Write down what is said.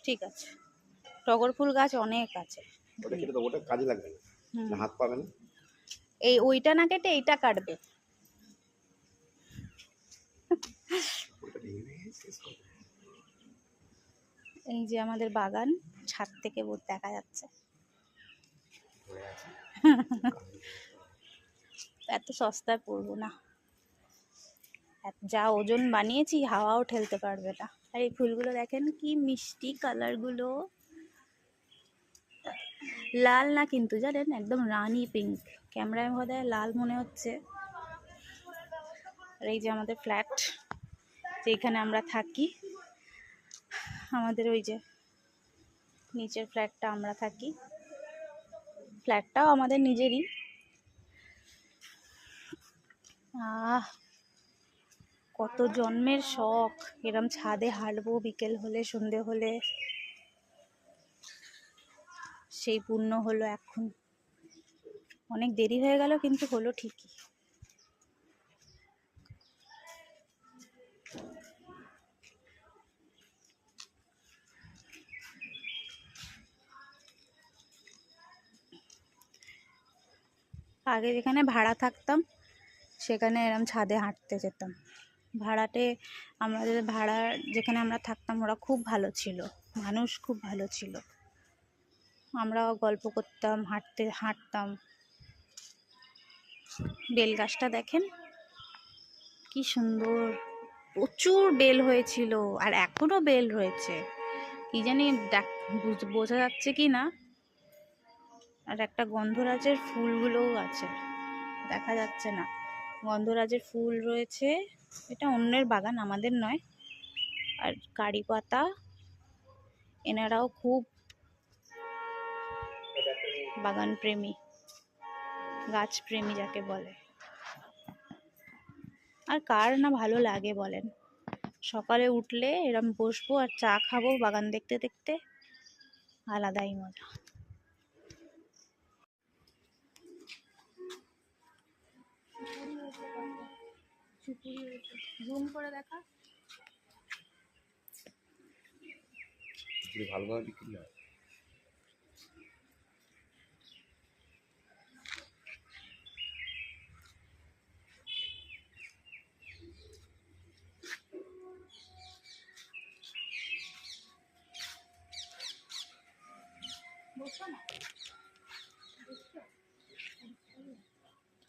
ঠিক আছে, টগর ফুল গাছ অনেক আছে। ওটা কাজে লাগবে না, হাত পাবে না। এই ওইটা না কেটে এইটা কাটবে। এই যে আমাদের বাগান, ছাদ থেকে দেখা যাচ্ছে। এত সস্তায় পড়বো না, যা ওজন বানিয়েছি হাওয়াও ঠেলতে পারবে না। আর এই ফুলগুলো দেখেন কি মিষ্টি কালারগুলো, লাল না কিন্তু জানেন, একদম রানী পিঙ্ক। ক্যামেরায় বোধহয় লাল মনে হচ্ছে। আর এই যে আমাদের ফ্ল্যাট, যেখানে আমরা থাকি, আমাদের ওই যে নিচের ফ্ল্যাটটা আমরা থাকি, ফ্ল্যাটটাও আমাদের নিজেরই। কত জন্মের শখ এরম ছাদে হাঁটবো বিকেল হলে, সন্ধে হলে, সেই পূর্ণ হলো। এখন অনেক দেরি হয়ে গেল কিন্তু হলো ঠিকই। আগে যেখানে ভাড়া থাকতাম সেখানে এরম ছাদে হাঁটতে যেতাম। ভাড়াটে আমাদের ভাড়া যেখানে আমরা থাকতাম ওরা খুব ভালো ছিল, মানুষ খুব ভালো ছিল। আমরাও গল্প করতাম, হাঁটতাম। বেল গাছটা দেখেন কি সুন্দর, প্রচুর বেল হয়েছিল, আর এখনো বেল রয়েছে। কি জানি বোঝা যাচ্ছে কি না। আর একটা গন্ধরাজের ফুলগুলোও আছে, দেখা যাচ্ছে না। গন্ধরাজের ফুল রয়েছে, এটা অন্যের বাগান, আমাদের নয়। আর কারি পাতা, এনারাও খুব বাগান প্রেমী, গাছ প্রেমী যাকে বলে। আর কার না ভালো লাগে বলেন, সকালে উঠলে এরম বসবো আর চা খাবো বাগান দেখতে দেখতে, আলাদাই মজা। জুম করে দেখা, ভালোভাবে বিক্রি হয়।